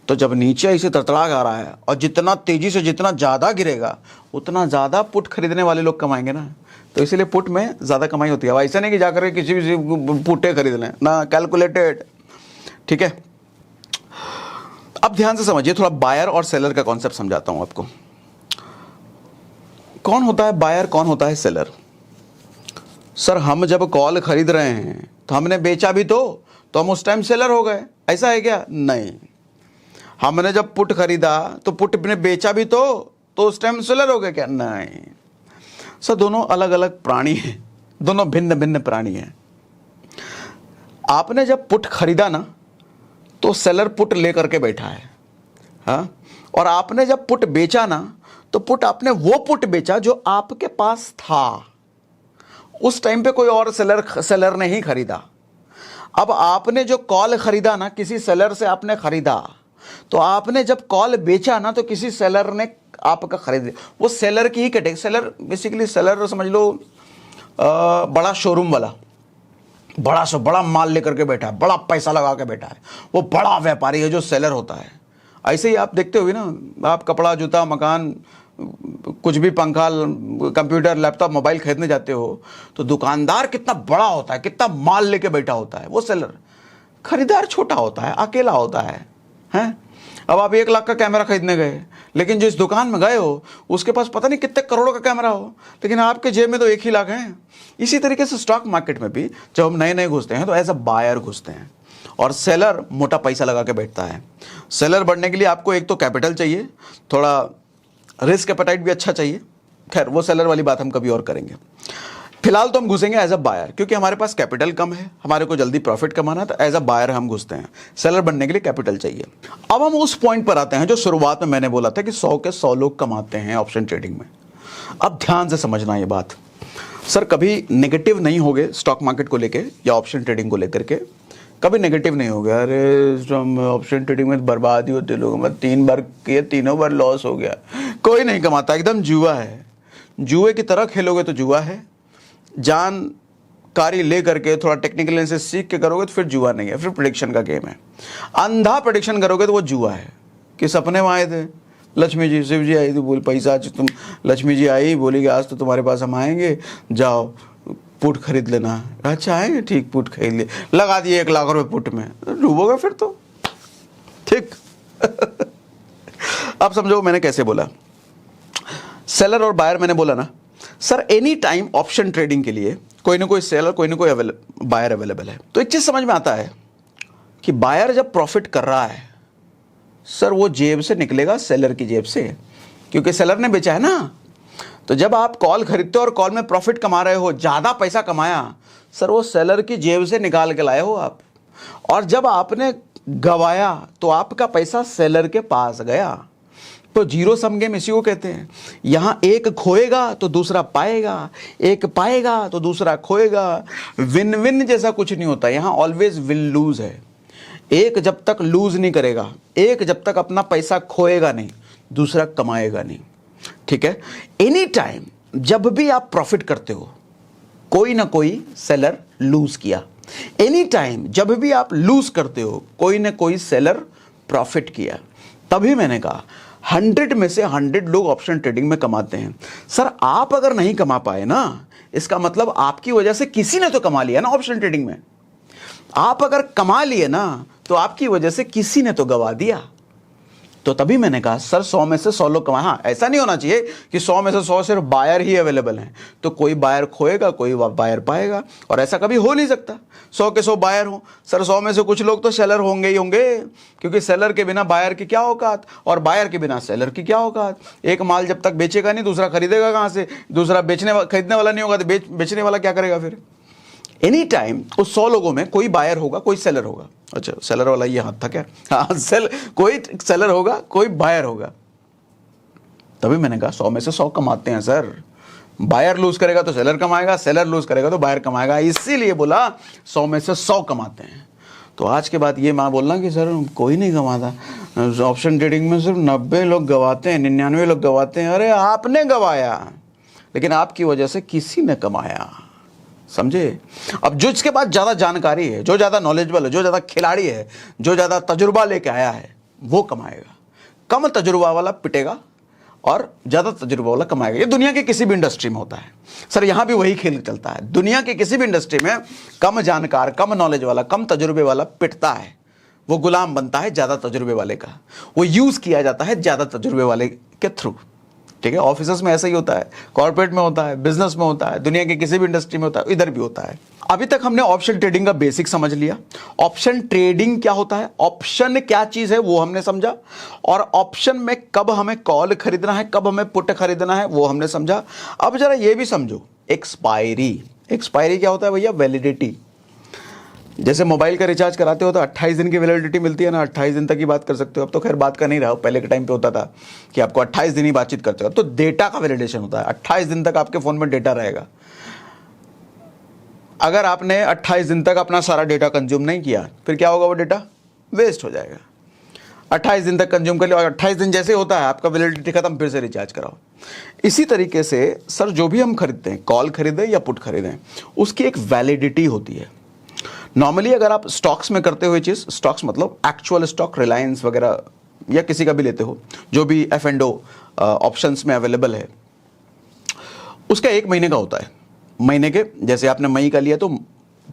तो जब नीचे ऐसे तड़तड़ा आ रहा है और जितना तेजी से जितना ज़्यादा गिरेगा उतना ज़्यादा पुट खरीदने वाले लोग कमाएंगे ना, तो इसीलिए पुट में ज़्यादा कमाई होती है। अब ऐसा नहीं कि जाकर किसी भी पुटे खरीद लें ना, कैलकुलेटेड। ठीक है, अब ध्यान से समझिए, थोड़ा बायर और सेलर का कॉन्सेप्ट समझाता हूं आपको। कौन होता है बायर, कौन होता है सेलर? सर हम जब कॉल खरीद रहे हैं तो हमने बेचा भी तो हम उस टाइम सेलर हो गए, ऐसा है क्या? नहीं। हमने जब पुट खरीदा तो पुट ने बेचा भी तो उस टाइम सेलर हो गए क्या? नहीं। सर दोनों अलग अलग प्राणी हैं, दोनों भिन्न भिन्न प्राणी हैं। आपने जब पुट खरीदा ना तो सेलर पुट लेकर के बैठा है, हाँ, और आपने जब पुट बेचा ना तो पुट आपने वो पुट बेचा जो आपके पास था, उस टाइम पे कोई और सेलर ने ही खरीदा। अब आपने जो कॉल खरीदा ना, किसी सेलर से आपने खरीदा, तो आपने जब कॉल बेचा ना तो किसी सेलर ने आपका खरीद, वो सेलर की ही कैटेगरी। सेलर बेसिकली सेलर समझ लो बड़ा शोरूम वाला, बड़ा माल लेकर के बैठा है, बड़ा पैसा लगा के बैठा है, वो बड़ा व्यापारी है जो सेलर होता है। ऐसे ही आप देखते हो ना, आप कपड़ा, जूता, मकान, कुछ भी, पंखा, कंप्यूटर, लैपटॉप, मोबाइल खरीदने जाते हो तो दुकानदार कितना बड़ा होता है, कितना माल लेके बैठा होता है वो सेलर। खरीदार छोटा होता है, अकेला होता है, हैं? अब आप 1 लाख का कैमरा खरीदने गए, लेकिन जिस दुकान में गए हो उसके पास पता नहीं कितने करोड़ों का कैमरा हो, लेकिन आपके जेब में तो 1 ही लाख है। इसी तरीके से स्टॉक मार्केट में भी जब हम नए नए घुसते हैं तो एज अ बायर घुसते हैं, और सेलर मोटा पैसा लगा के बैठता है। सेलर बनने के लिए आपको एक तो कैपिटल चाहिए, थोड़ा रिस्क एपेटाइट भी अच्छा चाहिए। खैर वो सेलर वाली बात हम कभी और करेंगे। फिलहाल तो हम घुसेंगे एज अ बायर, क्योंकि हमारे पास कैपिटल कम है, हमारे को जल्दी प्रॉफिट कमाना है, तो एज अ बायर हम घुसते हैं। सेलर बनने के लिए कैपिटल चाहिए। अब हम उस पॉइंट पर आते हैं जो शुरुआत में मैंने बोला था कि 100 के 100 लोग कमाते हैं ऑप्शन ट्रेडिंग में। अब ध्यान से समझना ये बात। सर कभी नेगेटिव नहीं हो गए स्टॉक मार्केट को लेके या ऑप्शन ट्रेडिंग को लेकर के, कभी नेगेटिव नहीं हो गया, अरे ऑप्शन ट्रेडिंग में बर्बाद ही होते लोग, मैं 3 बार किए, तीनों बार लॉस हो गया। कोई नहीं कमाता, एकदम जुआ है। जुए की तरह खेलोगे तो जुआ है, जानकारी ले करके थोड़ा टेक्निकल एनालिसिस सीख के करोगे तो फिर जुआ नहीं है, फिर प्रेडिक्शन का गेम है। अंधा प्रेडिक्शन करोगे तो वो जुआ है। कि सपने में आए थे लक्ष्मी जी, शिव जी आई थी, बोल पैसा आज तुम, लक्ष्मी जी आई बोली कि आज तो तुम्हारे पास हम आएंगे, जाओ पुट खरीद लेना। अच्छा आएंगे, ठीक, पुट खरीद ले, लगा दिए 1 लाख रुपए पुट में, डूबोगे फिर तो, ठीक। अब समझो मैंने कैसे बोला। सेलर और बायर मैंने बोला ना, sir any time option trading के लिए कोई ना कोई सेलर, कोई ना कोई बायर अवेलेबल है। तो एक चीज समझ में आता है कि बायर जब प्रॉफिट कर रहा है, सर वो जेब से निकलेगा, सेलर की जेब से, क्योंकि सेलर ने बेचा है ना। तो जब आप कॉल खरीदते हो और कॉल में प्रॉफिट कमा रहे हो, ज्यादा पैसा कमाया, सर वो सेलर की जेब से निकाल के लाए हो आप। और जब आपने गवाया तो आपका पैसा सेलर के पास गया। तो जीरो सम गेम इसी को कहते हैं। यहां एक खोएगा तो दूसरा पाएगा, एक पाएगा तो दूसरा खोएगा। विन विन जैसा कुछ नहीं होता, यहां ऑलवेज विल लूज है। एक जब तक लूज नहीं करेगा, एक जब तक अपना पैसा खोएगा नहीं, दूसरा कमाएगा नहीं, ठीक है। एनी टाइम जब भी आप प्रॉफिट करते हो, कोई ना कोई सेलर लूज किया। एनी टाइम जब भी आप लूज करते हो, कोई ना कोई सेलर प्रॉफिट किया। तभी मैंने कहा 100 में से 100 लोग ऑप्शन ट्रेडिंग में कमाते हैं। सर आप अगर नहीं कमा पाए ना, इसका मतलब आपकी वजह से किसी ने तो कमा लिया ना ऑप्शन ट्रेडिंग में। आप अगर कमा लिए ना तो आपकी वजह से किसी ने तो गवा दिया। तो तभी मैंने कहा सर 100 में से 100 लोग कमाए। हाँ, ऐसा नहीं होना चाहिए कि 100 में से 100 सिर्फ बायर ही अवेलेबल हैं, तो कोई बायर खोएगा, कोई बायर पाएगा, और ऐसा कभी हो नहीं सकता 100 के 100 बायर हो। सर 100 में से कुछ लोग तो सेलर होंगे ही होंगे, क्योंकि सेलर के बिना बायर की क्या औकात, और बायर के बिना सेलर की क्या औकात। एक माल जब तक बेचेगा नहीं, दूसरा खरीदेगा कहाँ से? दूसरा खरीदने वाला नहीं होगा तो बेचने वाला क्या करेगा फिर? एनी टाइम उस 100 लोगों में कोई बायर होगा, कोई सेलर होगा। अच्छा, सेलर वाला ये हाथ था क्या? हाँ, कोई सेलर होगा, कोई बायर होगा। तभी मैंने कहा 100 में से 100 कमाते हैं सर। बायर लूज करेगा तो सेलर कमाएगा, सेलर लूज करेगा तो बायर कमाएगा, इसीलिए बोला 100 में से 100 कमाते हैं। तो आज के बाद ये मैं बोलना कि सर कोई नहीं कमाता ऑप्शन ट्रेडिंग में, सिर्फ 90 लोग गवाते हैं, 99 लोग गवाते हैं। अरे आपने गवाया, लेकिन आपकी वजह से किसी ने कमाया, समझे। अब जो इसके बाद ज्यादा जानकारी है, जो ज्यादा नॉलेजेबल है, जो ज्यादा खिलाड़ी है, जो ज्यादा तजुर्बा लेके आया है, वो कमाएगा। कम तजुर्बा वाला पिटेगा और ज्यादा तजुर्बा वाला कमाएगा। ये दुनिया के किसी भी इंडस्ट्री में होता है सर, यहां भी वही खेल चलता है। दुनिया के किसी भी इंडस्ट्री में कम जानकार, कम नॉलेज वाला, कम तजुर्बे वाला पिटता है, वो गुलाम बनता है ज्यादा तजुर्बे वाले का, वो यूज किया जाता है ज्यादा तजुर्बे वाले के थ्रू। ठीक है, ऑफिसर्स में ऐसा ही होता है, कॉर्पोरेट में होता है, बिजनेस में होता है, दुनिया के किसी भी इंडस्ट्री में होता है, इधर भी होता है। अभी तक हमने ऑप्शन ट्रेडिंग का बेसिक समझ लिया। ऑप्शन ट्रेडिंग क्या होता है, ऑप्शन क्या चीज है वो हमने समझा, और ऑप्शन में कब हमें कॉल खरीदना है, कब हमें पुट खरीदना है वो हमने समझा। अब जरा ये भी समझो, एक्सपायरी। एक्सपायरी क्या होता है भैया, वैलिडिटी। जैसे मोबाइल का रिचार्ज कराते हो तो 28 दिन की वैलिडिटी मिलती है ना, 28 दिन तक ही बात कर सकते हो। अब तो खैर बात का नहीं रहा, पहले के टाइम पे होता था कि आपको 28 दिन ही बातचीत करते हो। तो डेटा का वैलिडेशन होता है, 28 दिन तक आपके फोन में डेटा रहेगा। अगर आपने 28 दिन तक अपना सारा डेटा कंज्यूम नहीं किया, फिर क्या होगा, वो डेटा वेस्ट हो जाएगा। 28 दिन तक कंज्यूम कर लिया और 28 दिन जैसे होता है आपका वैलिडिटी खत्म, फिर से रिचार्ज कराओ। इसी तरीके से सर जो भी हम खरीदते हैं, कॉल खरीदें या पुट खरीदें, उसकी एक वैलिडिटी होती है। नॉर्मली अगर आप स्टॉक्स में करते हुए चीज, स्टॉक्स मतलब एक्चुअल स्टॉक, रिलायंस वगैरह या किसी का भी लेते हो, जो भी F&O ऑप्शंस में अवेलेबल है, उसका 1 महीने का होता है। महीने के, जैसे आपने मई का लिया तो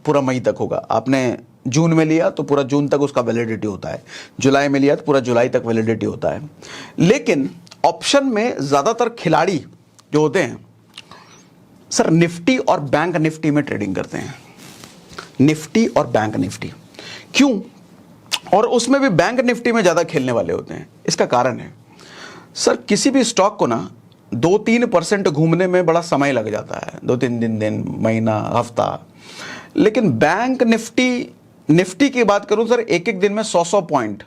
पूरा मई तक होगा, आपने जून में लिया तो पूरा जून तक उसका वैलिडिटी होता है, जुलाई में लिया तो पूरा जुलाई तक वैलिडिटी होता है। लेकिन ऑप्शन में ज्यादातर खिलाड़ी जो होते हैं सर, निफ्टी और बैंक निफ्टी में ट्रेडिंग करते हैं। निफ्टी और बैंक निफ्टी क्यों, और उसमें भी बैंक निफ्टी में ज्यादा खेलने वाले होते हैं। इसका कारण है सर, किसी भी स्टॉक को ना 2-3% घूमने में बड़ा समय लग जाता है, 2-3 दिन, महीना, हफ्ता। लेकिन बैंक निफ्टी की बात करूं सर, एक एक दिन में 100 पॉइंट,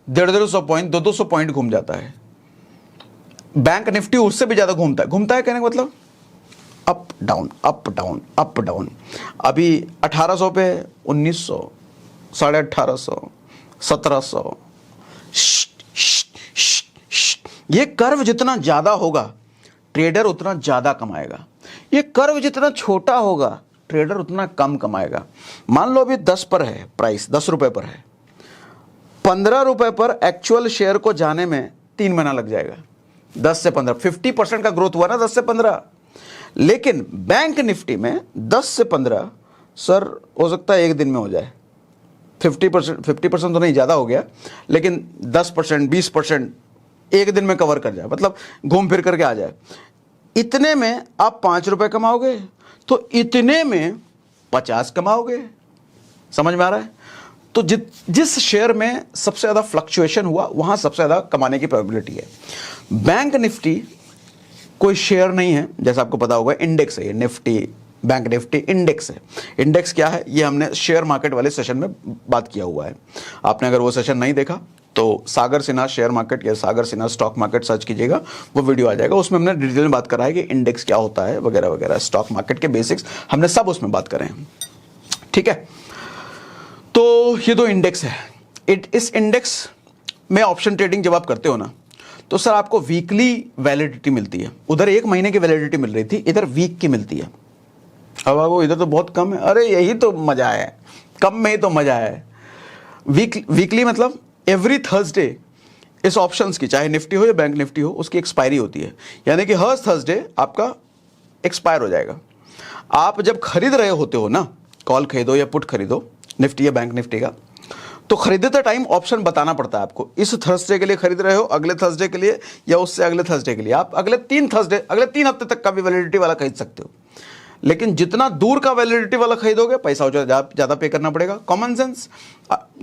150 पॉइंट, 200 पॉइंट घूम जाता है। बैंक निफ्टी उससे भी ज्यादा घूमता है कहने का मतलब up down, up down, up down. अभी 1800 पे 1900, 1850, 1700। ये कर्व जितना ज्यादा होगा, ट्रेडर उतना ज्यादा कमाएगा। ये कर्व जितना छोटा होगा, ट्रेडर उतना कम कमाएगा। मान लो अभी 10 पर है प्राइस, 10 रुपए पर है, 15 रुपए पर एक्चुअल शेयर को जाने में 3 महीना लग जाएगा। 10 से 15, 50% का ग्रोथ हुआ ना 10 से 15। लेकिन बैंक निफ्टी में 10 से 15 सर हो सकता है एक दिन में हो जाए। 50% तो नहीं, ज़्यादा हो गया, लेकिन 10%, 20% एक दिन में कवर कर जाए, मतलब घूम फिर करके आ जाए। इतने में आप 5 रुपए कमाओगे तो इतने में 50 कमाओगे। समझ में आ रहा है? तो जिस शेयर में सबसे ज़्यादा फ्लक्चुएशन हुआ, वहाँ सबसे ज़्यादा कमाने की प्रोबेबिलिटी है। बैंक निफ्टी कोई शेयर नहीं है, जैसा आपको पता होगा, इंडेक्स है ये। निफ्टी, बैंक निफ्टी इंडेक्स है। इंडेक्स क्या है, ये हमने शेयर मार्केट वाले सेशन में बात किया हुआ है। आपने अगर वो सेशन नहीं देखा तो सागर सिन्हा शेयर मार्केट या सागर सिन्हा स्टॉक मार्केट सर्च कीजिएगा, वो वीडियो आ जाएगा। उसमें हमने डिटेल में बात करा है कि इंडेक्स क्या होता है वगैरह वगैरह, स्टॉक मार्केट के बेसिक्स हमने सब उसमें बात करें हैं। ठीक है, तो ये 2 इंडेक्स है। इस इंडेक्स में ऑप्शन ट्रेडिंग जब आप करते हो ना, तो सर आपको वीकली वैलिडिटी मिलती है। उधर 1 महीने की वैलिडिटी मिल रही थी, इधर वीक की मिलती है। अब आपको इधर तो बहुत कम है, अरे यही तो मजा है, कम में ही तो मजा है। वीकली मतलब एवरी थर्सडे इस ऑप्शंस की, चाहे निफ्टी हो या बैंक निफ्टी हो, उसकी एक्सपायरी होती है। यानी कि हर थर्सडे आपका एक्सपायर हो जाएगा। आप जब खरीद रहे होते हो ना, कॉल खरीदो या पुट खरीदो, निफ्टी या बैंक निफ्टी का, तो खरीदते टाइम ऑप्शन बताना पड़ता है आपको। इस थर्सडे के लिए खरीद रहे हो, अगले थर्सडे के लिए या उससे अगले थर्सडे के लिए। आप अगले 3 हफ्ते तक का भी वैलिडिटी वाला खरीद सकते हो। लेकिन जितना दूर का वैलिडिटी वाला खरीदोगे, पैसा ज़्यादा पे करना पड़ेगा। Common sense.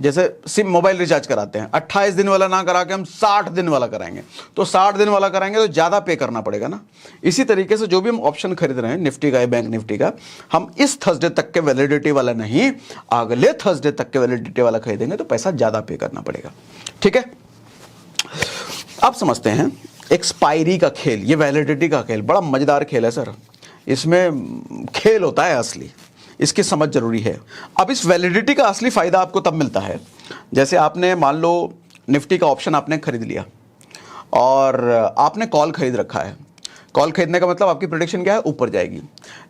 जैसे सिम मोबाइल रिचार्ज कराते हैं, 28 दिन वाला ना करा के हम 60 दिन वाला कराएंगे, तो 60 दिन वाला कराएंगे तो ज़्यादा पे करना पड़ेगा ना। इसी तरीके से जो भी हम ऑप्शन खरीद रहे हैं, निफ्टी का या बैंक निफ्टी का, हम इस थर्सडे तक के वैलिडिटी वाला नहीं, अगले थर्सडे तक के वैलिडिटी वाला खरीदेंगे तो पैसा ज़्यादा पे करना पड़ेगा। ठीक है, अब समझते हैं एक्सपायरी का खेल। ये वैलिडिटी का खेल बड़ा मज़ेदार खेल है सर, इसमें खेल होता है असली, इसकी समझ जरूरी है। अब इस वैलिडिटी का असली फ़ायदा आपको तब मिलता है, जैसे आपने मान लो निफ्टी का ऑप्शन आपने खरीद लिया और आपने कॉल खरीद रखा है। कॉल खरीदने का मतलब आपकी प्रेडिक्शन क्या है, ऊपर जाएगी,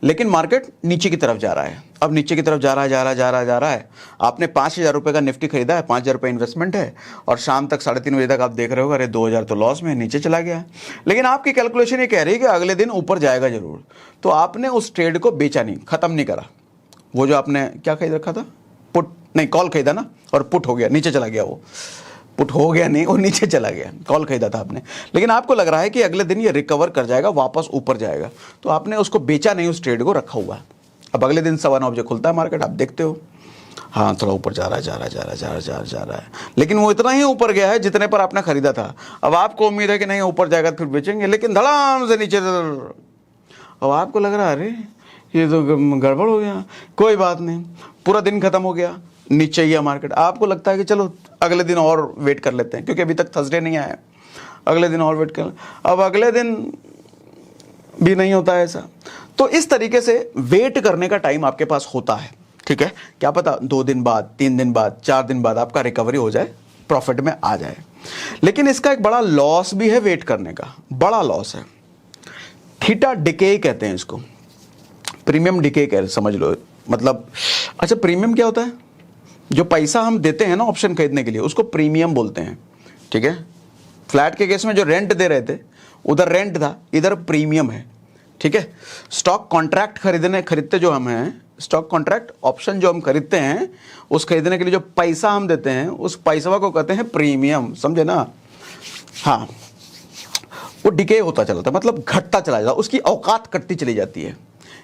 लेकिन मार्केट नीचे की तरफ जा रहा है। अब नीचे की तरफ जा रहा है। आपने 5,000 रुपये का निफ्टी खरीदा है, 5,000 रुपये इन्वेस्टमेंट है, और शाम तक 3:30 बजे तक आप देख रहे हो अरे 2,000 तो लॉस में नीचे चला गया। लेकिन आपकी कैलकुलेशन ये कह रही है कि अगले दिन ऊपर जाएगा जरूर, तो आपने उस ट्रेड को बेचा नहीं, खत्म नहीं करा। वो जो आपने क्या खरीद रखा था, पुट नहीं, कॉल खरीदा ना, और पुट हो गया, नीचे चला गया वो, पुट हो गया नहीं, वो नीचे चला गया, कॉल खरीदा था आपने, लेकिन आपको लग रहा है कि अगले दिन ये रिकवर कर जाएगा, वापस ऊपर जाएगा, तो आपने उसको बेचा नहीं, उस ट्रेड को रखा हुआ है। अब अगले दिन 9:15 बजे खुलता है मार्केट, आप देखते हो हाँ थोड़ा ऊपर जा रहा है, लेकिन वो इतना ही ऊपर गया है जितने पर आपने खरीदा था। अब आपको उम्मीद है कि नहीं ऊपर जाएगा फिर बेचेंगे, लेकिन धड़ाम से नीचे। अब आपको लग रहा है अरे ये तो गड़बड़ हो गया, कोई बात नहीं, पूरा दिन खत्म हो गया, नीचे ही है मार्केट। आपको लगता है कि चलो अगले दिन और वेट कर लेते हैं, क्योंकि अभी तक थर्सडे नहीं आया, अगले दिन और वेट कर। अब अगले दिन भी नहीं होता है ऐसा। तो इस तरीके से वेट करने का टाइम आपके पास होता है, ठीक है। क्या पता 2 दिन बाद, 3 दिन बाद, 4 दिन बाद आपका रिकवरी हो जाए, प्रॉफिट में आ जाए। लेकिन इसका एक बड़ा लॉस भी है, वेट करने का बड़ा लॉस है। थीटा डिके कहते हैं इसको, प्रीमियम डिके कह समझ लो। मतलब अच्छा, प्रीमियम क्या होता है? जो पैसा हम देते हैं ना ऑप्शन खरीदने के लिए, उसको प्रीमियम बोलते हैं, ठीक है। फ्लैट के केस में जो रेंट दे रहे थे उधर रेंट था, इधर प्रीमियम है, ठीक है। स्टॉक कॉन्ट्रैक्ट खरीदते जो हम हैं, स्टॉक कॉन्ट्रैक्ट ऑप्शन जो हम खरीदते हैं, उस खरीदने के लिए जो पैसा हम देते हैं, उस पैसा को कहते हैं प्रीमियम, समझे ना। हाँ, वो डिके होता चला, मतलब घटता चला जाता, उसकी औकात कटती चली जाती है।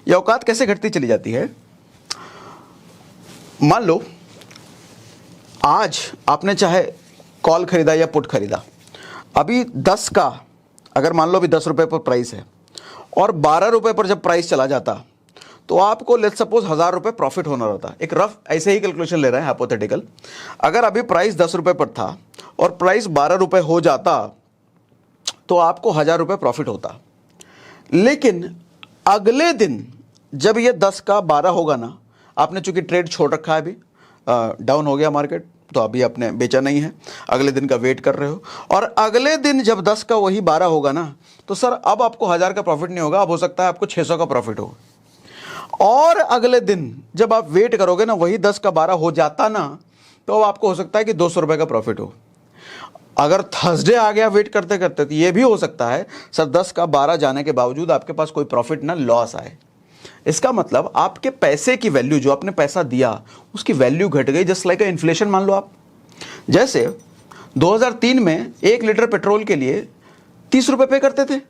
ये औकात कैसे घटती चली जाती है? मान लो आज आपने चाहे कॉल खरीदा या पुट खरीदा, अभी 10 का, अगर मान लो अभी 10 रुपये पर प्राइस है, और 12 रुपये पर जब प्राइस चला जाता तो आपको लेट्स सपोज 1000 रुपये प्रॉफिट होना रहता। एक रफ ऐसे ही कैलकुलेशन ले रहे हैं, हाइपोथेटिकल। अगर अभी प्राइस 10 रुपये पर था और प्राइस 12 रुपये हो जाता तो आपको 1000 रुपये प्रॉफिट होता। लेकिन अगले दिन जब ये 10 का 12 होगा ना, आपने चूंकि ट्रेड छोड़ रखा है, अभी डाउन हो गया मार्केट, तो अभी आपने बेचा नहीं है, अगले दिन का वेट कर रहे हो, और अगले दिन जब 10 का वही 12 होगा ना, तो सर अब आपको 1000 का प्रॉफिट नहीं होगा, अब हो सकता है आपको 600 का प्रॉफिट हो। और अगले दिन जब आप वेट करोगे ना, वही 10 का 12 हो जाता ना, तो आपको हो सकता है कि 200 रुपये का प्रॉफिट हो। अगर थर्सडे आ गया वेट करते करते, तो ये भी हो सकता है सर 10 का 12 जाने के बावजूद आपके पास कोई प्रॉफिट ना लॉस आए। इसका मतलब आपके पैसे की वैल्यू, जो आपने पैसा दिया उसकी वैल्यू घट गई, जस्ट लाइक इन्फ्लेशन। मान लो आप, जैसे 2003 में 1 लीटर पेट्रोल के लिए 30 रुपये पे करते थे,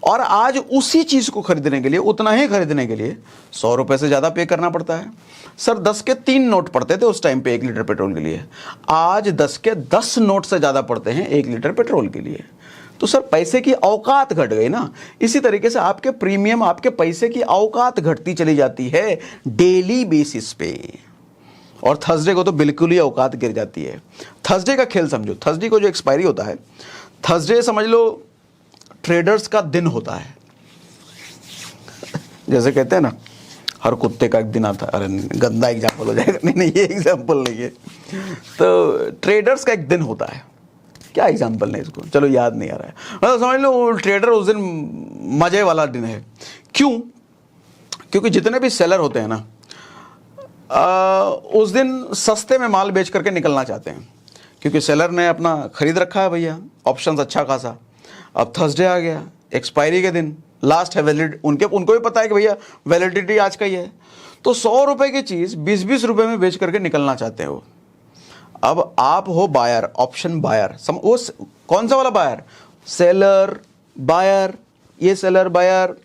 और आज उसी चीज को खरीदने के लिए, उतना ही खरीदने के लिए 100 रुपये से ज्यादा पे करना पड़ता है। सर 10 के 3 नोट पड़ते थे उस टाइम पे 1 लीटर पेट्रोल के लिए, आज 10 के 10 नोट से ज्यादा पड़ते हैं 1 लीटर पेट्रोल के लिए। तो सर पैसे की औकात घट गई ना। इसी तरीके से आपके प्रीमियम, आपके पैसे की औकात घटती चली जाती है डेली बेसिस पे, और थर्सडे को तो बिल्कुल ही औकात गिर जाती है। थर्सडे का खेल समझो, थर्सडे को जो एक्सपायरी होता है, थर्सडे समझ लो ट्रेडर्स का दिन होता है। जैसे कहते हैं ना, हर कुत्ते का एक दिन आता है। अरे गंदा एग्जाम्पल हो जाएगा, नहीं ये एग्जाम्पल नहीं है। तो ट्रेडर्स का एक दिन होता है, क्या एग्जाम्पल नहीं इसको, चलो याद नहीं आ रहा है, मतलब समझ लो ट्रेडर उस दिन मजे वाला दिन है। क्यों? क्योंकि जितने भी सेलर होते हैं ना, उस दिन सस्ते में माल बेच करके निकलना चाहते हैं, क्योंकि सेलर ने अपना खरीद रखा है भैया ऑप्शंस अच्छा खासा। अब थर्सडे आ गया, एक्सपायरी के दिन, लास्ट है वैलिड, उनको भी पता है कि भैया वैलिडिटी आज का ही है, तो 100 रुपए की चीज 20-20 रुपए में बेच करके निकलना चाहते हो। अब आप हो बायर, ऑप्शन बायर, वो कौन सा वाला बायर? सेलर बायर, ये सेलर बायर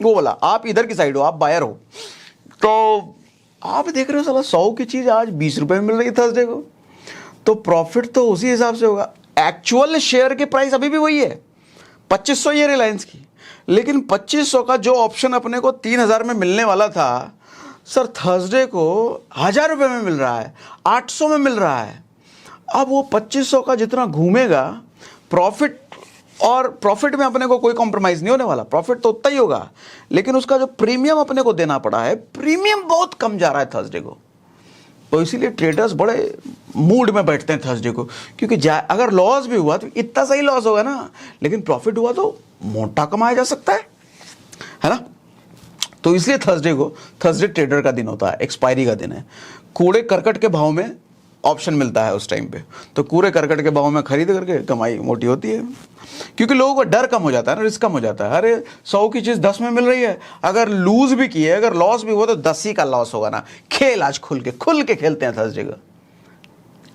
वो वाला, आप इधर की साइड हो, आप बायर हो। तो आप देख रहे हो साला 100 की चीज आज 20 रुपए में मिल रही है थर्सडे को, तो प्रॉफिट तो उसी हिसाब से होगा। एक्चुअल शेयर की प्राइस अभी भी वही है, 2500 ये रिलायंस की, लेकिन 2500 का जो ऑप्शन अपने को 3000 में मिलने वाला था, सर थर्सडे को 1000 रुपये में मिल रहा है, 800 में मिल रहा है। अब वो 2500 का जितना घूमेगा प्रॉफिट, और प्रॉफिट में अपने को कोई कॉम्प्रोमाइज नहीं होने वाला, प्रॉफिट तो उतना ही होगा, लेकिन उसका जो प्रीमियम अपने को देना पड़ा है, प्रीमियम बहुत कम जा रहा है थर्सडे को। तो इसीलिए ट्रेडर्स बड़े मूड में बैठते हैं थर्सडे को, क्योंकि अगर लॉस भी हुआ तो इतना सही लॉस होगा ना, लेकिन प्रॉफिट हुआ तो मोटा कमाया जा सकता है ना। तो इसलिए थर्सडे को, थर्सडे ट्रेडर का दिन होता है, एक्सपायरी का दिन है। कूड़े करकट के भाव में ऑप्शन मिलता है उस टाइम पे, तो कूड़े करकट के भाव में खरीद करके कमाई मोटी होती है, क्योंकि लोगों को डर कम हो जाता है ना, रिस्क कम हो जाता है। अरे 100 की चीज़ 10 में मिल रही है, अगर लूज भी किए, अगर लॉस भी हुआ तो 10 ही का लॉस होगा ना। खेल आज खुल के खेलते हैं थर्सडे का,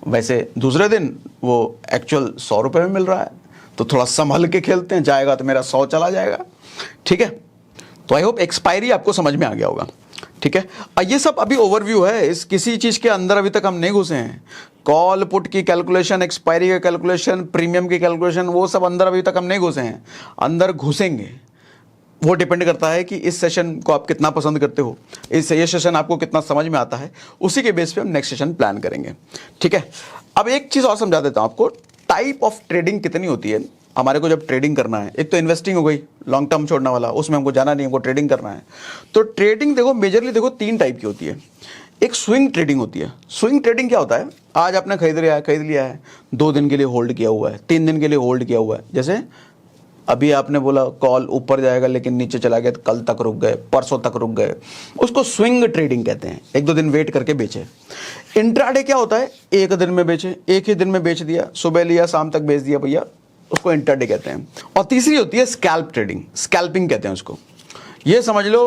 वैसे दूसरे दिन वो एक्चुअल 100 रुपये में मिल रहा है, तो थोड़ा संभल के खेलते हैं, जाएगा तो मेरा 100 चला जाएगा। ठीक है, तो आई होप एक्सपायरी आपको समझ में आ गया होगा। ठीक है, ये सब अभी ओवरव्यू है, इस किसी चीज़ के अंदर अभी तक हम नहीं घुसे हैं। कॉल पुट की कैलकुलेशन, एक्सपायरी का कैलकुलेशन, प्रीमियम की कैलकुलेशन, वो सब अंदर अभी तक हम नहीं घुसे हैं, अंदर घुसेंगे। वो डिपेंड करता है कि इस सेशन को आप कितना पसंद करते हो, ये सेशन आपको कितना समझ में आता है, उसी के बेस पे हम नेक्स्ट सेशन प्लान करेंगे। ठीक है, अब एक चीज़ और समझा देता हूँ आपको, टाइप ऑफ ट्रेडिंग कितनी होती है हमारे को जब ट्रेडिंग करना है। एक तो इन्वेस्टिंग हो गई, लॉन्ग टर्म छोड़ने वाला, उसमें हमको जाना नहीं, हमको ट्रेडिंग करना है। तो ट्रेडिंग देखो मेजरली देखो 3 टाइप की होती है। एक स्विंग ट्रेडिंग होती है। स्विंग ट्रेडिंग क्या होता है, आज आपने खरीद लिया है, 2 दिन के लिए होल्ड किया हुआ है, 3 दिन के लिए होल्ड किया हुआ है। जैसे अभी आपने बोला कॉल ऊपर जाएगा लेकिन नीचे चला गया, तो कल तक रुक गए, परसों तक रुक गए, उसको स्विंग ट्रेडिंग कहते हैं। 1-2 दिन वेट करके बेचे। इंट्राडे क्या होता है, 1 दिन में बेचे, एक ही दिन में बेच दिया, सुबह लिया शाम तक बेच दिया भैया, उसको इंट्राडे कहते हैं। और तीसरी होती है स्कैल्प ट्रेडिंग, स्कैल्पिंग कहते हैं उसको। ये समझ लो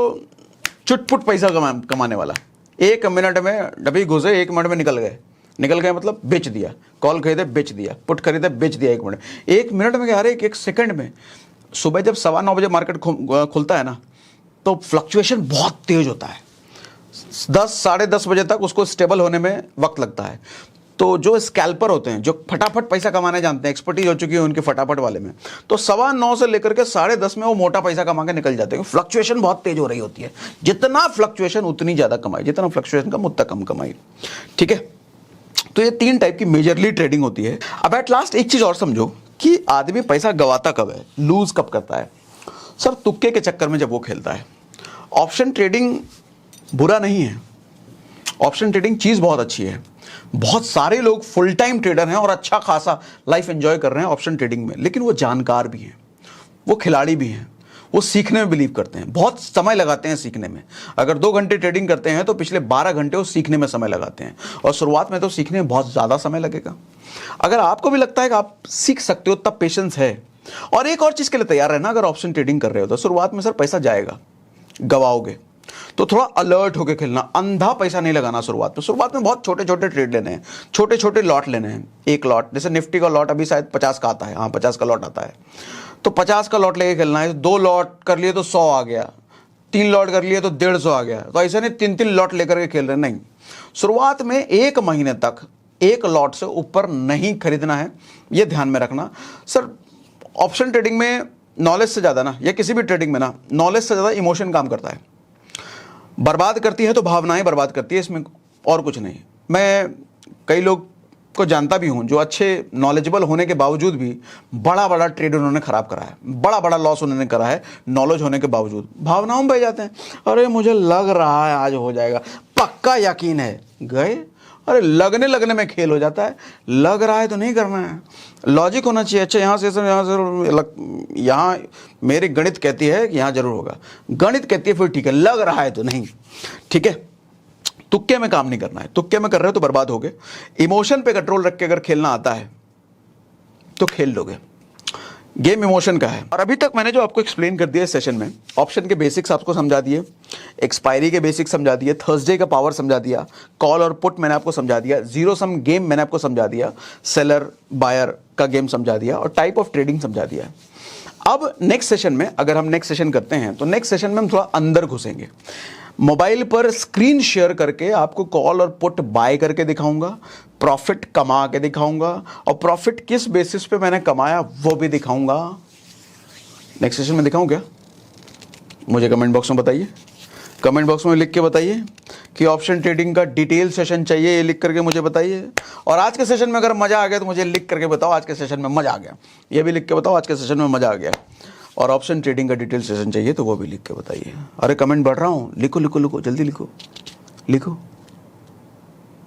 चुटपुट पैसा कमाने वाला। 1 मिनट में डबी घुसे, 1 मिनट में निकल गए मतलब बेच दिया, कॉल खरीदे बेच दिया, पुट खरीदे बेच दिया 1 मिनट में क्या, अरे 1 सेकंड में। सुबह जब 9:15 बजे मार्केट खुलता है ना, तो फ्लक्चुएशन बहुत तेज होता है। 10 साढ़े 10 बजे तक उसको स्टेबल होने में वक्त लगता है। तो जो स्कैल्पर होते हैं, जो फटाफट पैसा कमाने जानते हैं, एक्सपर्टीज हो चुकी है उनके फटाफट वाले में, तो 9:15 से लेकर के 10:30 में वो मोटा पैसा कमा के निकल जाते हैं। फ्लक्चुएशन बहुत तेज हो रही होती है, जितना फ्लक्चुएशन उतनी ज़्यादा कमाई, जितना फ्लक्चुएशन कम उतना कम कमाई। ठीक है, तो ये 3 टाइप की मेजरली ट्रेडिंग होती है। अब एट लास्ट एक चीज़ और समझो कि आदमी पैसा गवाता कब है, लूज कब करता है। सर तुक्के के चक्कर में जब वो खेलता है। ऑप्शन ट्रेडिंग बुरा नहीं है, ऑप्शन ट्रेडिंग चीज़ बहुत अच्छी है। बहुत सारे लोग फुल टाइम ट्रेडर हैं और अच्छा खासा लाइफ एंजॉय कर रहे हैं ऑप्शन ट्रेडिंग में, लेकिन वो जानकार भी हैं, वो खिलाड़ी भी हैं, वो सीखने में बिलीव करते हैं, बहुत समय लगाते हैं सीखने में। अगर 2 घंटे ट्रेडिंग करते हैं तो पिछले 12 घंटे वो सीखने में समय लगाते हैं, और शुरुआत में तो सीखने में बहुत ज़्यादा समय लगेगा। अगर आपको भी लगता है कि आप सीख सकते हो, तब पेशेंस है। और एक और चीज़ के लिए तैयार रहना, अगर ऑप्शन ट्रेडिंग कर रहे हो तो शुरुआत में सर पैसा जाएगा, गवाओगे, तो थोड़ा अलर्ट होकर खेलना, अंधा पैसा नहीं लगाना शुरुआत में बहुत छोटे छोटे ट्रेड लेने हैं, छोटे छोटे लॉट लेने हैं। 1 लॉट, जैसे निफ्टी का लॉट अभी शायद 50 का आता है, हाँ 50 का लॉट आता है, तो 50 का लॉट लेके खेलना है। 2 लॉट कर लिए तो 100 आ गया, 3 लॉट कर लिए तो 150 आ गया। तो ऐसे नहीं 3-3 लॉट लेकर के खेल रहे, नहीं। शुरुआत में 1 महीने तक 1 लॉट से ऊपर नहीं खरीदना है, ये ध्यान में रखना। सर ऑप्शन ट्रेडिंग में नॉलेज से ज़्यादा ना, या किसी भी ट्रेडिंग में ना, नॉलेज से ज़्यादा इमोशन काम करता है। बर्बाद करती है तो भावनाएं बर्बाद करती है, इसमें और कुछ नहीं। मैं कई लोग को जानता भी हूं जो अच्छे नॉलेजेबल होने के बावजूद भी बड़ा बड़ा ट्रेड उन्होंने खराब करा है, बड़ा बड़ा लॉस उन्होंने करा है नॉलेज होने के बावजूद। भावनाओं में बह जाते हैं, अरे मुझे लग रहा है आज हो जाएगा, पक्का यकीन है, गए। अरे लगने में खेल हो जाता है, लग रहा है तो नहीं करना है, लॉजिक होना चाहिए। अच्छा यहाँ से यहाँ मेरी गणित कहती है कि यहाँ जरूर होगा, गणित कहती है फिर ठीक है, लग रहा है तो नहीं। ठीक है, तुक्के में काम नहीं करना है, तुक्के में कर रहे हो तो बर्बाद हो गए। इमोशन पे कंट्रोल रख के अगर खेलना आता है तो खेल लोगे। गेम इमोशन का है। और अभी तक मैंने जो आपको एक्सप्लेन कर दिया इस सेशन में, ऑप्शन के बेसिक्स आपको समझा दिए, एक्सपायरी के बेसिक्स समझा दिए, थर्सडे का पावर समझा दिया, कॉल और पुट मैंने आपको समझा दिया, जीरो सम गेम मैंने आपको समझा दिया, सेलर बायर का गेम समझा दिया, और टाइप ऑफ ट्रेडिंग समझा दिया। अब नेक्स्ट सेशन में अगर हम नेक्स्ट सेशन करते हैं तो नेक्स्ट सेशन में हम थोड़ा अंदर घुसेंगे। मोबाइल पर स्क्रीन शेयर करके आपको कॉल और पुट बाय करके दिखाऊंगा, प्रॉफिट कमा के दिखाऊंगा, और प्रॉफिट किस बेसिस पे मैंने कमाया वो भी दिखाऊंगा। नेक्स्ट सेशन में दिखाऊं क्या? मुझे कमेंट बॉक्स में बताइए, कमेंट बॉक्स में लिख के बताइए कि ऑप्शन ट्रेडिंग का डिटेल सेशन चाहिए, ये लिख करके मुझे बताइए। और आज के सेशन में अगर मजा आ गया तो मुझे लिख करके बताओ आज के सेशन में मजा आ गया, ये भी लिख के बताओ आज के सेशन में मजा आ गया। और ऑप्शन ट्रेडिंग का डिटेल सेशन चाहिए तो वो भी लिख के बताइए। अरे कमेंट बढ़ रहा हूँ, लिखो लिखो लिखो, जल्दी लिखो लिखो।